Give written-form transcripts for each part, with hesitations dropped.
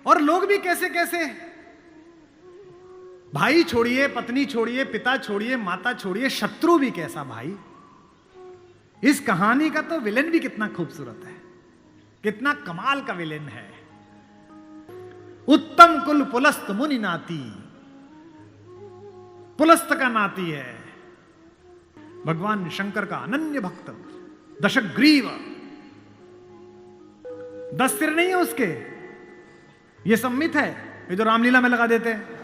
और लोग भी कैसे कैसे, भाई छोड़िए, पत्नी छोड़िए, पिता छोड़िए, माता छोड़िए, शत्रु भी कैसा भाई। इस कहानी का तो विलेन भी कितना खूबसूरत है, कितना कमाल का विलेन है। उत्तम कुल पुलस्त मुनि नाती, पुलस्त का नाती है भगवान शंकर का अनन्य भक्त, दशग्रीव। 10 सिर नहीं है उसके, ये सम्मित है, ये जो रामलीला में लगा देते हैं।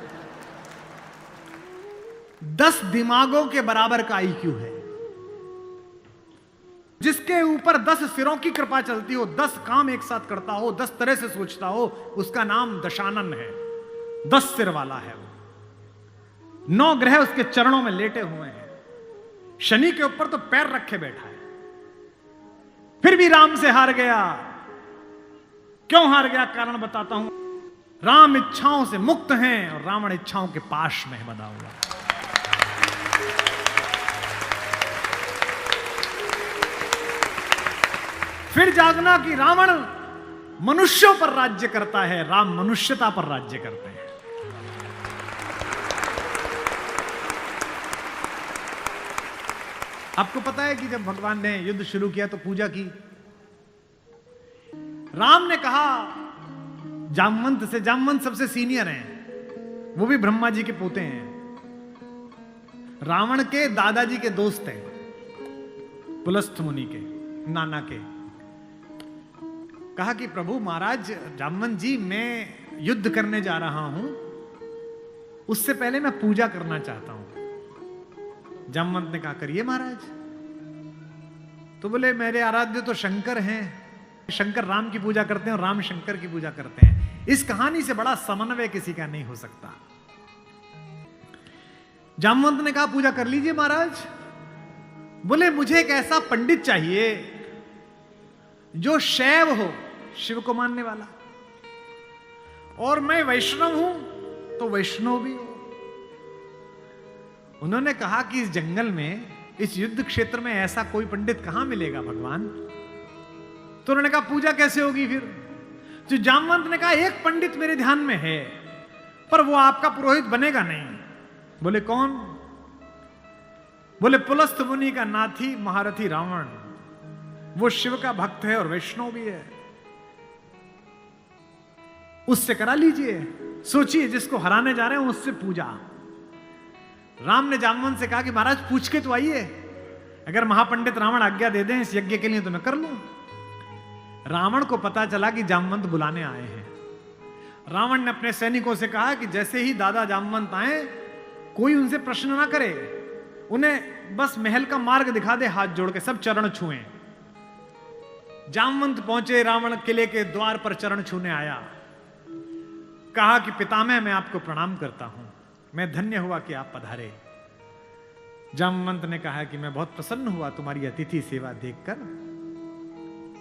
10 दिमागों के बराबर का आईक्यू है। जिसके ऊपर 10 सिरों की कृपा चलती हो, 10 काम एक साथ करता हो, 10 तरह से सोचता हो, उसका नाम दशानन है। 10 सिर वाला है वो। 9 ग्रह उसके चरणों में लेटे हुए हैं। शनि के ऊपर तो पैर रखे बैठा है, फिर भी राम से हार गया। क्यों हार गया, कारण बताता हूं। राम इच्छाओं से मुक्त हैं और रावण इच्छाओं के पाश में बंधा हुआ। फिर जागना कि रावण मनुष्यों पर राज्य करता है, राम मनुष्यता पर राज्य करते हैं। आपको पता है कि जब भगवान ने युद्ध शुरू किया तो पूजा की। राम ने कहा जामवंत से, जामवंत सबसे सीनियर हैं, वो भी ब्रह्मा जी के पोते हैं, रावण के दादाजी के दोस्त हैं, पुलस्थ मुनि के नाना के। कहा कि प्रभु महाराज जामवंत जी, मैं युद्ध करने जा रहा हूं, उससे पहले मैं पूजा करना चाहता हूं। जामवंत ने कहा करिए महाराज। तो बोले मेरे आराध्य तो शंकर हैं, शंकर राम की पूजा करते हैं और राम शंकर की पूजा करते हैं। इस कहानी से बड़ा समन्वय किसी का नहीं हो सकता। जामवंत ने कहा पूजा कर लीजिए महाराज। बोले मुझे एक ऐसा पंडित चाहिए जो शैव हो, शिव को मानने वाला, और मैं वैष्णव हूं तो वैष्णव भी हो। उन्होंने कहा कि इस जंगल में, इस युद्ध क्षेत्र में ऐसा कोई पंडित कहां मिलेगा भगवान। तो उन्होंने कहा पूजा कैसे होगी फिर। जो जामवंत ने कहा एक पंडित मेरे ध्यान में है, पर वो आपका पुरोहित बनेगा नहीं। बोले कौन। बोले पुलस्थ मुनि का नाथी महारथी रावण, वो शिव का भक्त है और वैष्णव भी है, उससे करा लीजिए। सोचिए जिसको हराने जा रहे हैं उससे पूजा। राम ने जामवंत से कहा कि महाराज पूछ के तो आइए, अगर महापंडित रावण आज्ञा दे दें इस यज्ञ के लिए तो मैं कर लूं। रावण को पता चला कि जामवंत बुलाने आए हैं। रावण ने अपने सैनिकों से कहा कि जैसे ही दादा जामवंत आए, कोई उनसे प्रश्न ना करे, उन्हें बस महल का मार्ग दिखा दे, हाथ जोड़ के सब चरण छुएं। जामवंत पहुंचे, रावण किले के द्वार पर चरण छूने आया। कहा कि पितामह मैं आपको प्रणाम करता हूं, मैं धन्य हुआ कि आप पधारे। जामवंत ने कहा कि मैं बहुत प्रसन्न हुआ तुम्हारी अतिथि सेवा देखकर।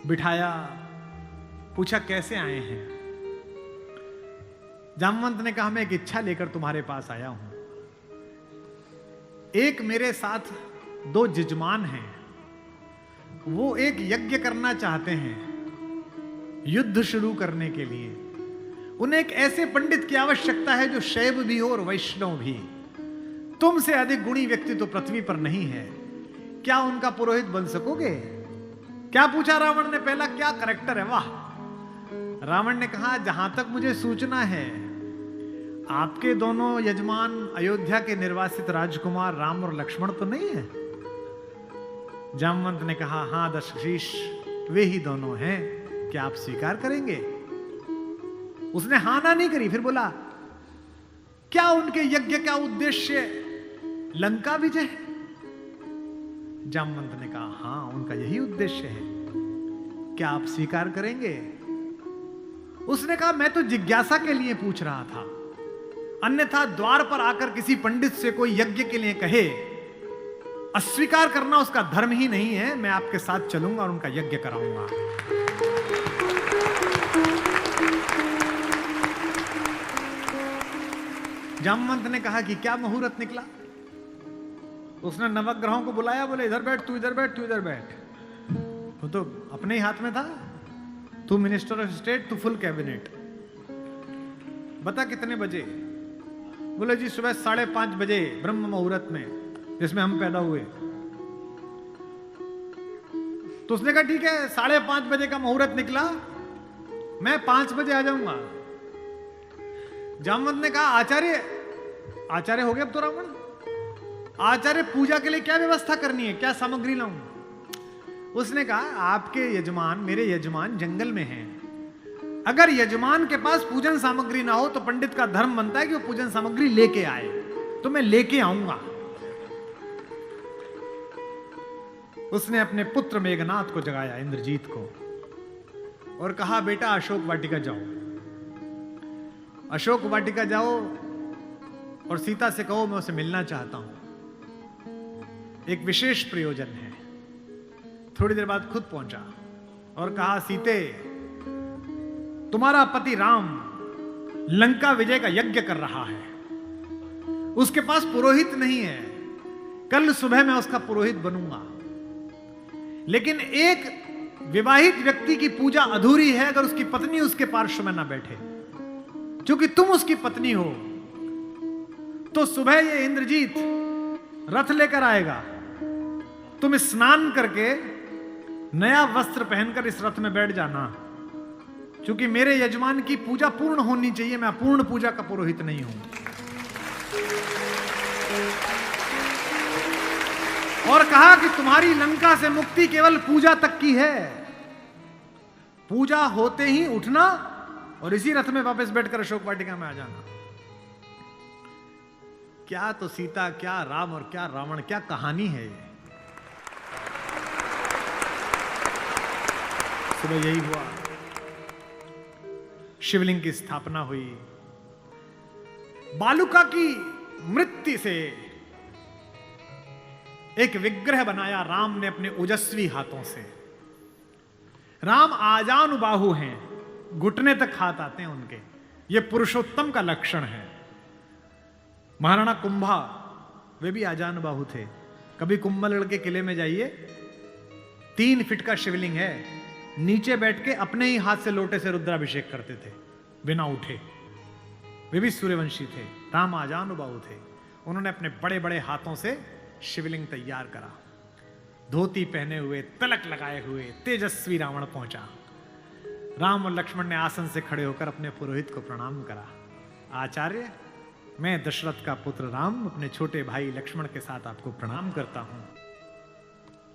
बिठाया, पूछा कैसे आए हैं। जामवंत ने कहा मैं एक इच्छा लेकर तुम्हारे पास आया हूं। एक मेरे साथ 2 यजमान हैं, वो एक यज्ञ करना चाहते हैं युद्ध शुरू करने के लिए। उन्हें एक ऐसे पंडित की आवश्यकता है जो शैव भी हो और वैष्णव भी। तुमसे अधिक गुणी व्यक्ति तो पृथ्वी पर नहीं है, क्या उनका पुरोहित बन सकोगे। क्या पूछा रावण ने पहला, क्या करेक्टर है, वाह। रावण ने कहा जहां तक मुझे सूचना है आपके दोनों यजमान अयोध्या के निर्वासित राजकुमार राम और लक्ष्मण तो नहीं है। जामवंत ने कहा हां दशशीष, वे ही दोनों हैं, क्या आप स्वीकार करेंगे। उसने हां ना नहीं करी, फिर बोला क्या उनके यज्ञ का उद्देश्य लंका विजय। जामवंत ने कहा हां उनका यही उद्देश्य है, क्या आप स्वीकार करेंगे। उसने कहा मैं तो जिज्ञासा के लिए पूछ रहा था, अन्यथा द्वार पर आकर किसी पंडित से कोई यज्ञ के लिए कहे, अस्वीकार करना उसका धर्म ही नहीं है। मैं आपके साथ चलूंगा और उनका यज्ञ कराऊंगा। जामवंत ने कहा कि क्या मुहूर्त निकला। उसने नवग्रहों को बुलाया, बोले इधर बैठ, तू इधर बैठ, तू इधर बैठ। वो तो अपने ही हाथ में था, तू मिनिस्टर ऑफ स्टेट, तू फुल कैबिनेट। बता कितने बजे? बोले जी सुबह 5:30 बजे ब्रह्म मुहूर्त में, जिसमें हम पैदा हुए। तो उसने कहा ठीक है, 5:30 बजे का मुहूर्त निकला, मैं 5 बजे आ जाऊंगा। जामवंत ने कहा आचार्य हो गया अब तो रावण, आचार्य पूजा के लिए क्या व्यवस्था करनी है, क्या सामग्री लाऊं? उसने कहा आपके यजमान, मेरे यजमान जंगल में हैं, अगर यजमान के पास पूजन सामग्री ना हो तो पंडित का धर्म बनता है कि वो पूजन सामग्री लेके आए, तो मैं लेके आऊंगा। उसने अपने पुत्र मेघनाथ को जगाया, इंद्रजीत को, और कहा बेटा अशोक वाटिका जाओ, अशोक वाटिका जाओ और सीता से कहो मैं उसे मिलना चाहता हूं, एक विशेष प्रयोजन है। थोड़ी देर बाद खुद पहुंचा और कहा सीते, तुम्हारा पति राम लंका विजय का यज्ञ कर रहा है, उसके पास पुरोहित नहीं है, कल सुबह मैं उसका पुरोहित बनूंगा, लेकिन एक विवाहित व्यक्ति की पूजा अधूरी है अगर उसकी पत्नी उसके पार्श्व में ना बैठे। क्योंकि तुम उसकी पत्नी हो, तो सुबह ये इंद्रजीत रथ लेकर आएगा, तुम स्नान करके नया वस्त्र पहनकर इस रथ में बैठ जाना, क्योंकि मेरे यजमान की पूजा पूर्ण होनी चाहिए, मैं अपूर्ण पूजा का पुरोहित नहीं हूं। और कहा कि तुम्हारी लंका से मुक्ति केवल पूजा तक की है, पूजा होते ही उठना और इसी रथ में वापस बैठकर अशोक वाटिका में आ जाना। क्या तो सीता, क्या राम और क्या रावण, क्या कहानी है ये। सुबह यही हुआ, शिवलिंग की स्थापना हुई, बालुका की मृत्यु से एक विग्रह बनाया राम ने अपने ओजस्वी हाथों से। राम आजानुबाहु हैं, घुटने तक हाथ आते हैं उनके, ये पुरुषोत्तम का लक्षण है। महाराणा कुंभा वे भी आजानुबाहु थे। कभी कुंभलगढ़ के किले में जाइए, 3 फीट का शिवलिंग है, नीचे बैठ के अपने ही हाथ से लोटे से रुद्राभिषेक करते थे बिना उठे। वे भी सूर्यवंशी थे, राम आजानुबाहु थे। उन्होंने अपने बड़े बड़े हाथों से शिवलिंग तैयार करा, धोती पहने हुए, तिलक लगाए हुए तेजस्वी रावण पहुंचा। राम और लक्ष्मण ने आसन से खड़े होकर अपने पुरोहित को प्रणाम करा। आचार्य, मैं दशरथ का पुत्र राम अपने छोटे भाई लक्ष्मण के साथ आपको प्रणाम करता हूं।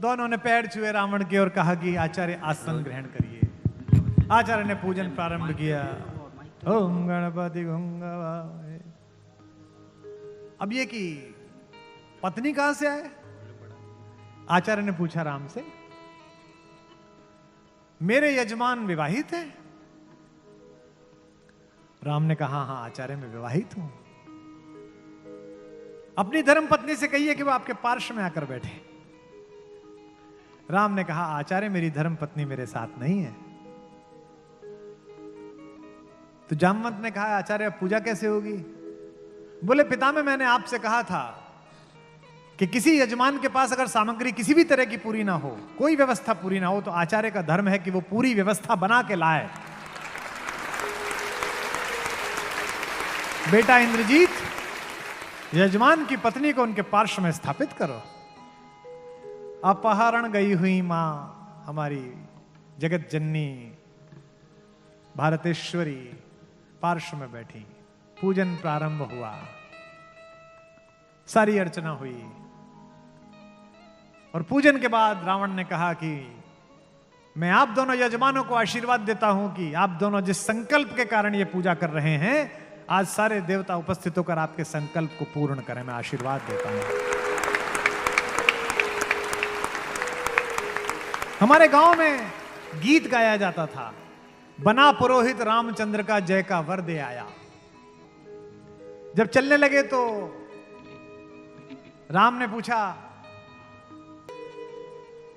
दोनों ने पैर छुए रावण के और कहा कि आचार्य आसन ग्रहण करिए। आचार्य ने पूजन प्रारंभ किया। ओम गणपति गंगावाय। अब ये कि पत्नी कहां से आए? आचार्य ने पूछा राम से। मेरे यजमान विवाहित है? राम ने कहा हाँ आचार्य मैं विवाहित हूं। अपनी धर्म पत्नी से कहिए कि वो आपके पार्श्व में आकर बैठे। राम ने कहा आचार्य मेरी धर्म पत्नी मेरे साथ नहीं है। तो जामवंत ने कहा आचार्य अब पूजा कैसे होगी? बोले पितामह मैंने आपसे कहा था कि किसी यजमान के पास अगर सामग्री किसी भी तरह की पूरी ना हो, कोई व्यवस्था पूरी ना हो, तो आचार्य का धर्म है कि वो पूरी व्यवस्था बना के लाए। बेटा इंद्रजीत, यजमान की पत्नी को उनके पार्श्व में स्थापित करो। अपहरण गई हुई मां हमारी जगत जननी भारतेश्वरी पार्श्व में बैठी। पूजन प्रारंभ हुआ, सारी अर्चना हुई और पूजन के बाद रावण ने कहा कि मैं आप दोनों यजमानों को आशीर्वाद देता हूं कि आप दोनों जिस संकल्प के कारण ये पूजा कर रहे हैं, आज सारे देवता उपस्थित होकर आपके संकल्प को पूर्ण करें। मैं आशीर्वाद देता हूं। हमारे गांव में गीत गाया जाता था, बना पुरोहित रामचंद्र का जय का वर दे आया। जब चलने लगे तो राम ने पूछा,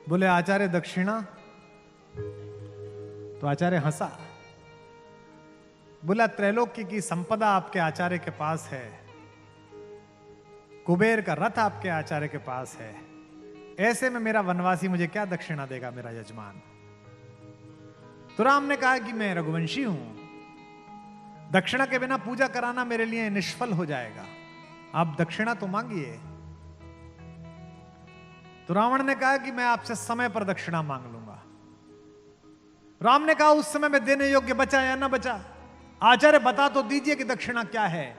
बोले आचार्य दक्षिणा? तो आचार्य हंसा। बोला त्रैलोक्य की संपदा आपके आचार्य के पास है, कुबेर का रथ आपके आचार्य के पास है, ऐसे में मेरा वनवासी मुझे क्या दक्षिणा देगा मेरा यजमान? तो राम ने कहा कि मैं रघुवंशी हूं, दक्षिणा के बिना पूजा कराना मेरे लिए निष्फल हो जाएगा, आप दक्षिणा तो मांगिए। तो रावण ने कहा कि मैं आपसे समय पर दक्षिणा मांग लूंगा। राम ने कहा उस समय में देने योग्य बचा या ना बचा? आचार्य बता तो दीजिए कि दक्षिणा क्या है।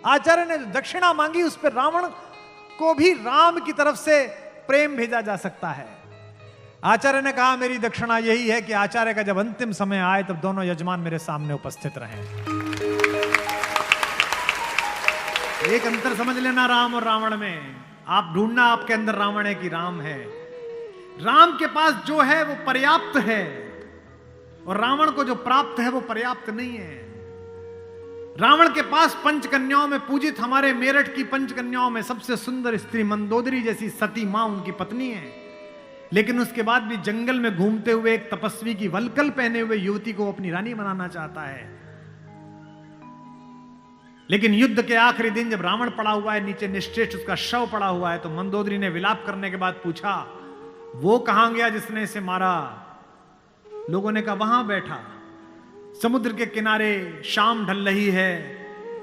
आचार्य ने जो दक्षिणा मांगी उस पर रावण को भी राम की तरफ से प्रेम भेजा जा सकता है। आचार्य ने कहा मेरी दक्षिणा यही है कि आचार्य का जब अंतिम समय आए तब दोनों यजमान मेरे सामने उपस्थित रहें। एक अंतर समझ लेना राम और रावण में, आप ढूंढना आपके अंदर रावण है कि राम है। राम के पास जो है वो पर्याप्त है और रावण को जो प्राप्त है वो पर्याप्त नहीं है। रावण के पास पंचकन्याओं में पूजित हमारे मेरठ की पंचकन्याओं में सबसे सुंदर स्त्री मंदोदरी जैसी सती मां उनकी पत्नी है, लेकिन उसके बाद भी जंगल में घूमते हुए एक तपस्वी की वलकल पहने हुए युवती को अपनी रानी बनाना चाहता है। लेकिन युद्ध के आखिरी दिन जब रावण पड़ा हुआ है नीचे, निश्चेष्ट उसका शव पड़ा हुआ है, तो मंदोदरी ने विलाप करने के बाद पूछा वो कहां गया जिसने इसे मारा? लोगों ने कहा वहां बैठा समुद्र के किनारे, शाम ढल रही है,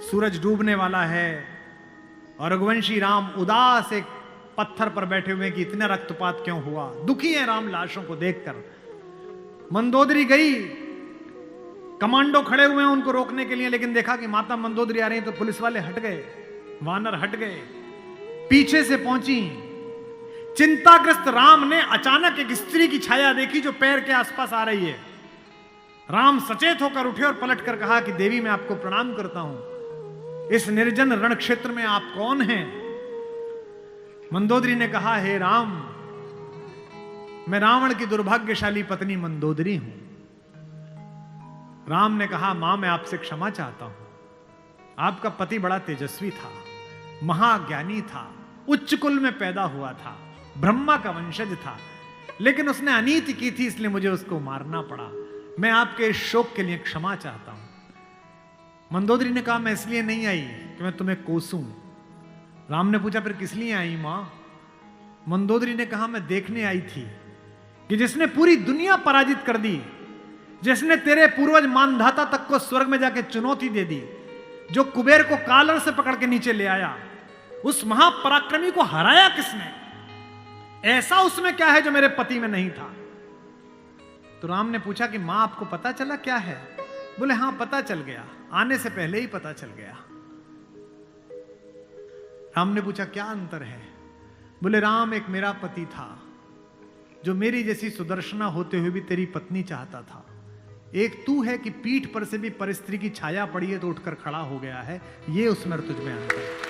सूरज डूबने वाला है और रघुवंशी राम उदास एक पत्थर पर बैठे हुए कि इतना रक्तपात क्यों हुआ, दुखी है राम लाशों को देखकर। मंदोदरी गई, कमांडो खड़े हुए हैं उनको रोकने के लिए, लेकिन देखा कि माता मंदोदरी आ रही है तो पुलिस वाले हट गए, वानर हट गए, पीछे से पहुंची। चिंताग्रस्त राम ने अचानक एक स्त्री की छाया देखी जो पैर के आसपास आ रही है। राम सचेत होकर उठे और पलटकर कहा कि देवी मैं आपको प्रणाम करता हूं, इस निर्जन रण क्षेत्र में आप कौन हैं? मंदोदरी ने कहा हे राम, मैं रावण की दुर्भाग्यशाली पत्नी मंदोदरी हूं। राम ने कहा मां मैं आपसे क्षमा चाहता हूं, आपका पति बड़ा तेजस्वी था, महाज्ञानी था, उच्च कुल में पैदा हुआ था, ब्रह्मा का वंशज था, लेकिन उसने अनीति की थी इसलिए मुझे उसको मारना पड़ा। मैं आपके इस शोक के लिए क्षमा चाहता हूं। मंदोदरी ने कहा मैं इसलिए नहीं आई कि मैं तुम्हें कोसूं। राम ने पूछा फिर किस लिए आई मां? मंदोदरी ने कहा मैं देखने आई थी कि जिसने पूरी दुनिया पराजित कर दी, जिसने तेरे पूर्वज मानधाता तक को स्वर्ग में जाके चुनौती दे दी, जो कुबेर को कालर से पकड़ के नीचे ले आया, उस महापराक्रमी को हराया किसने? ऐसा उसमें क्या है जो मेरे पति में नहीं था? तो राम ने पूछा कि मां आपको पता चला क्या है? बोले हां पता चल गया, आने से पहले ही पता चल गया। राम ने पूछा क्या अंतर है? बोले राम एक मेरा पति था जो मेरी जैसी सुदर्शना होते हुए भी तेरी पत्नी चाहता था, एक तू है कि पीठ पर से भी परस्त्री की छाया पड़ी है तो उठकर खड़ा हो गया है, ये उसमें तुझ में अंतर है।